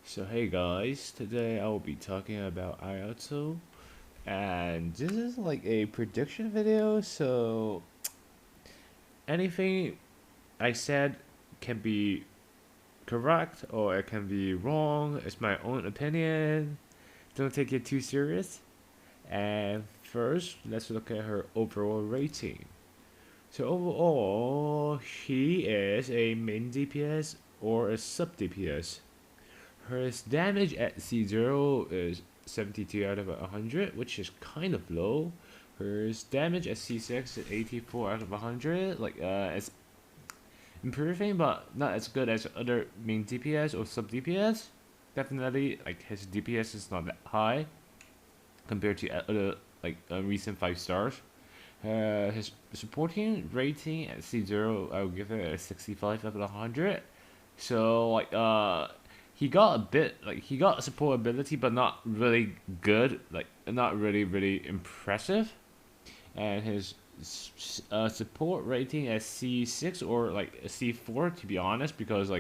So hey guys, today I will be talking about Ayato, and this is like a prediction video, so anything I said can be correct or it can be wrong. It's my own opinion. Don't take it too serious. And first, let's look at her overall rating. So overall, she is a main DPS or a sub DPS. Her damage at C0 is 72 out of 100, which is kind of low. Her damage at C6 is 84 out of 100. It's improving, but not as good as other main DPS or sub DPS. Definitely, like his DPS is not that high compared to other recent 5 stars. His supporting rating at C0, I would give it a 65 out of 100. So he got a bit he got support ability, but not really good, not really impressive. And his support rating at C6 or like a C4, to be honest, because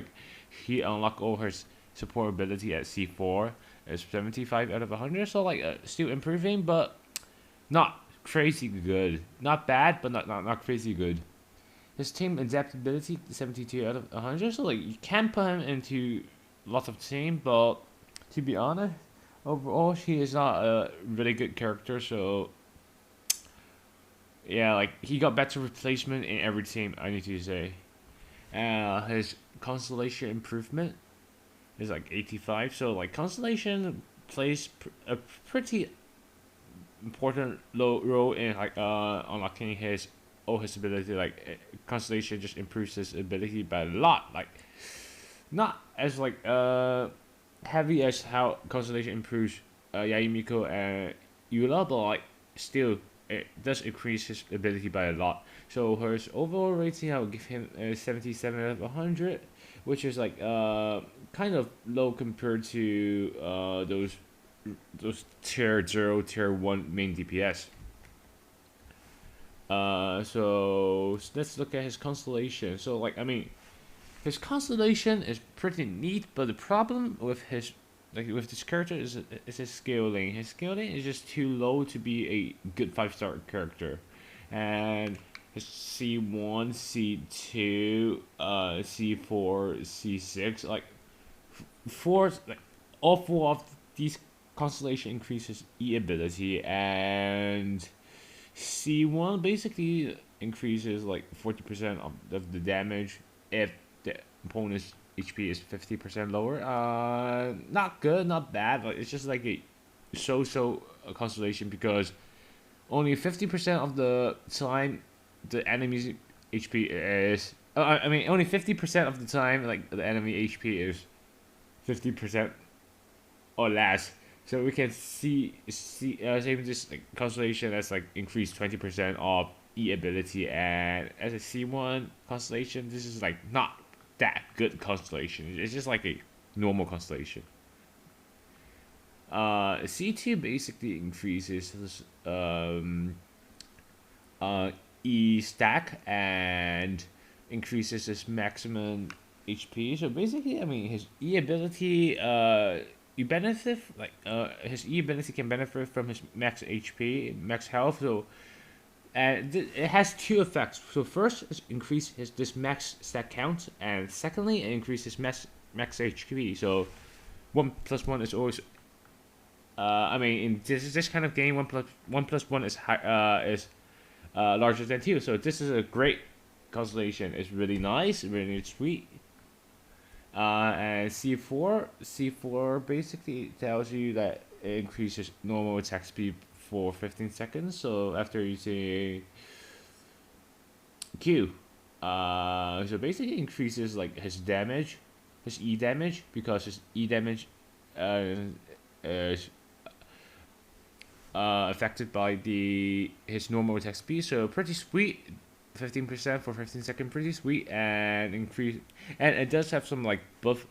he unlocked all his support ability at C4 is 75 out of 100. So still improving, but not crazy good. Not bad, but not crazy good. His team adaptability 72 out of 100. So you can put him into lots of team, but to be honest, overall he is not a really good character. So yeah, he got better replacement in every team, I need to say. His constellation improvement is 85. So constellation plays a pretty important role in unlocking his all his ability. Constellation just improves his ability by a lot. Not as heavy as how constellation improves Yayimiko and Yula, but still it does increase his ability by a lot. So his overall rating, I would give him a 77 out of 100, which is kind of low compared to those tier 0, tier 1 main DPS. So let's look at his constellation. So his constellation is pretty neat, but the problem with his with this character is his scaling. His scaling is just too low to be a good 5-star character, and his C1, C2, C4, C6, four, all four of these constellation increases E ability, and C1 basically increases 40% of the damage if the opponent's HP is 50% lower. Not good, not bad. It's just a so-so constellation, because only 50% of the time the enemy's HP is. Only 50% of the time the enemy HP is 50% or less. So we can see same this constellation as increased 20% of E ability, and as a C1 constellation, this is not that good constellation. It's just a normal constellation. C2 basically increases E stack and increases his maximum HP. So basically, his E ability, you benefit his E ability can benefit from his max HP, max health. So and it has two effects. So first, it increase this max stack count, and secondly, it increases max HP. So 1+1 is always. In this kind of game, 1+1 is larger than 2. So this is a great constellation. It's really nice, really sweet. And C4 basically tells you that it increases normal attack speed for 15 seconds. So after using Q, so basically increases his damage, his E damage, because his E damage is affected by his normal attack speed. So pretty sweet. 15% for 15 seconds, pretty sweet, and it does have some buff,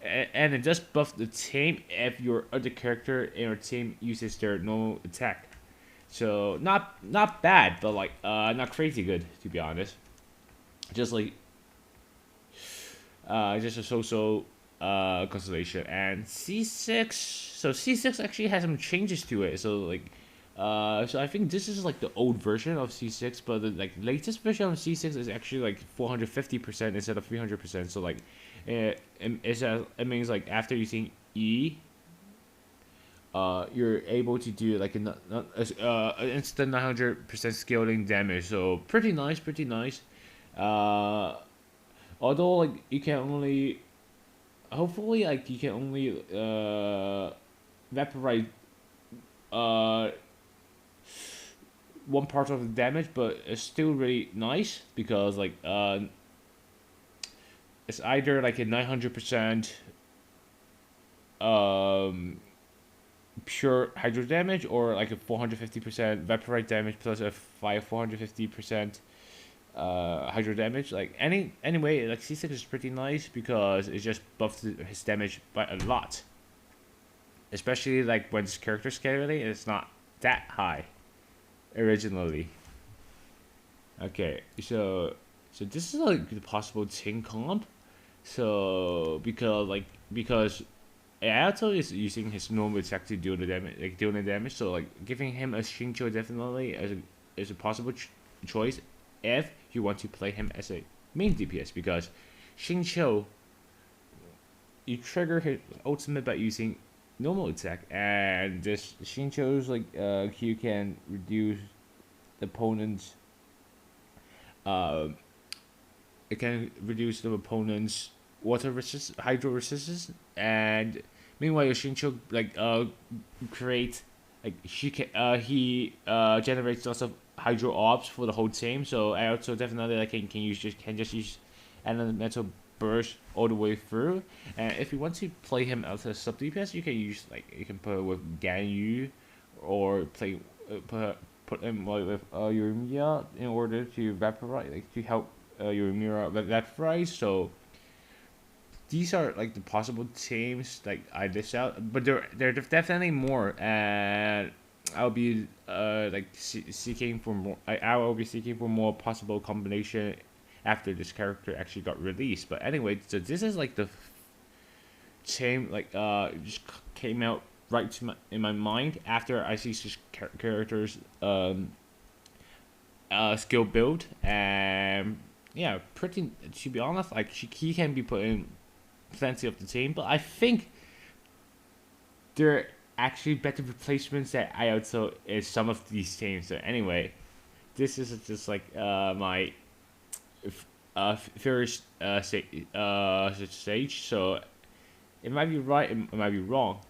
and it does buff the team if your other character in your team uses their normal attack. So not bad, but not crazy good, to be honest. Just just a so-so Constellation. And C6, so C6 actually has some changes to it. So like, so I think this is like the old version of C6, but the like latest version of C6 is actually like 450% instead of 300%. So like, it means like after using E, you're able to do like instant 900% scaling damage. So pretty nice, pretty nice. Although like you can only, hopefully like you can only vaporize uh one part of the damage, but it's still really nice because like it's either like a 900% pure hydro damage or like a 450% vaporite damage plus a 450% hydro damage. Like anyway, like C6 is pretty nice because it just buffs his damage by a lot, especially like when his character scaling it's not that high originally. Okay, so this is like the possible team comp. So because Ayato is using his normal attack to deal the damage, so like giving him a Shincho definitely is a possible choice if you want to play him as a main DPS, because Shincho, you trigger his ultimate by using normal attack, and this Shincho's like Q can reduce the opponent's it can reduce the opponent's water resist, hydro resistance, and meanwhile your Shincho like create like he generates lots of hydro orbs for the whole team. So I also definitely like can just use elemental burst all the way through. And if you want to play him as a sub DPS, you can put it with Ganyu, or put him with Yoimiya in order to vaporize, like to help Yoimiya vaporize. So these are like the possible teams like I list out, but there are definitely more, and I'll be seeking for more. I will be seeking for more possible combination after this character actually got released. But anyway, so this is like the team like just came out right in my mind after I see this character's skill build, and yeah, pretty, to be honest, like he can be put in plenty of the team, but I think there are actually better replacements that Ayato is some of these teams. So anyway, this is just like my first stage. So it might be right, it might be wrong.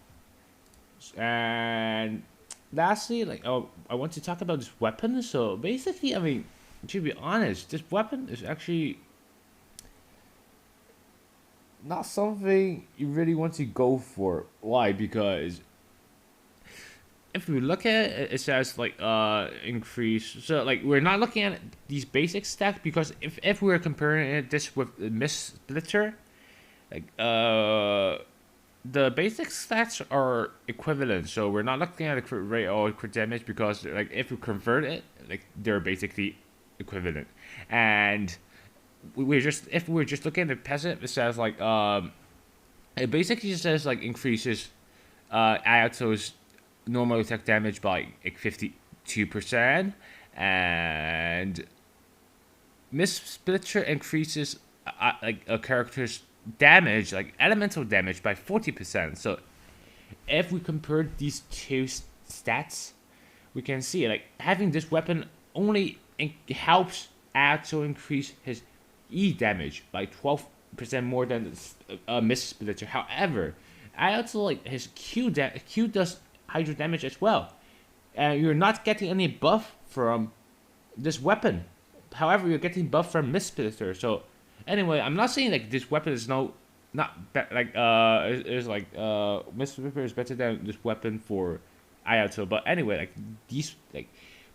And lastly, like I want to talk about this weapon. So basically, I mean, to be honest, this weapon is actually not something you really want to go for. Why? Because if we look at it, it says like increase. So like we're not looking at these basic stats, because if we're comparing this with Miss Splitter, like the basic stats are equivalent. So we're not looking at a crit rate or crit damage, because like if we convert it, like they're basically equivalent. And if we're just looking at the passive, it says like it basically says like increases Ayato's normal attack damage by like 52%, and Miss Splitter increases like a character's damage, like elemental damage, by 40%. So if we compare these two stats, we can see like having this weapon only helps Ayato increase his E damage by 12% more than Miss Splitter. However, Ayato, like his Q does hydro damage as well, and you're not getting any buff from this weapon. However, you're getting buff from Miss Splitter. So anyway, I'm not saying like this weapon is Miss Splitter is better than this weapon for Ayato. But anyway, like these, like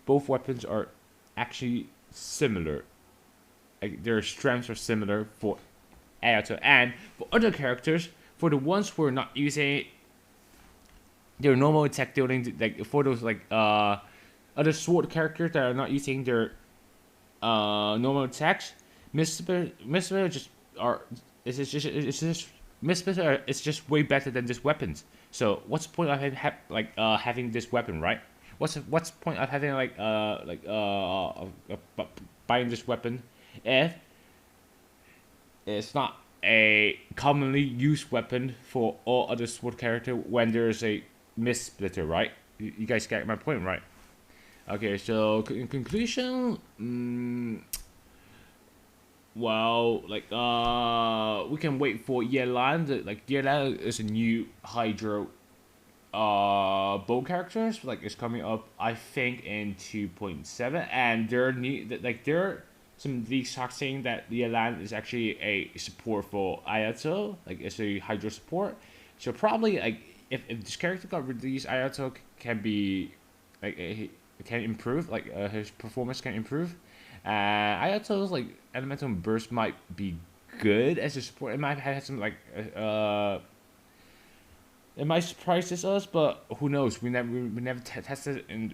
both weapons are actually similar. Like their strengths are similar for Ayato, and for other characters, for the ones who are not using their normal attack dealing, like for those like other sword characters that are not using their normal attacks, Miss Splitter just Miss Splitter is just way better than this weapons. So what's the point of having this weapon, right? What's the point of having buying this weapon if it's not a commonly used weapon for all other sword character when there's a Miss Splitter, right? You guys get my point, right? Okay, so in conclusion, well, we can wait for Yelan. Like Yelan is a new Hydro bow characters. Like it's coming up, I think, in 2.7, and there are some leaks saying that Yelan is actually a support for Ayato. Like it's a Hydro support. So probably like if this character got released, Ayato can be like can improve. Like his performance can improve. Ayato's like elemental burst might be good as a support. It might have some it might surprise us, but who knows? We never tested it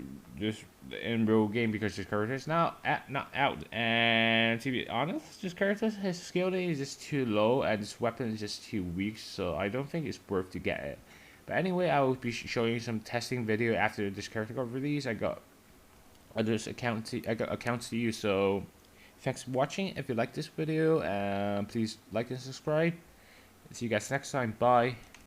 in real game because this character is now not out. And to be honest, this character, his skill day is just too low, and his weapon is just too weak. So I don't think it's worth to get it. But anyway, I will be showing you some testing video after this character got released. I got accounts to use. So thanks for watching. If you like this video, please like and subscribe. See you guys next time. Bye.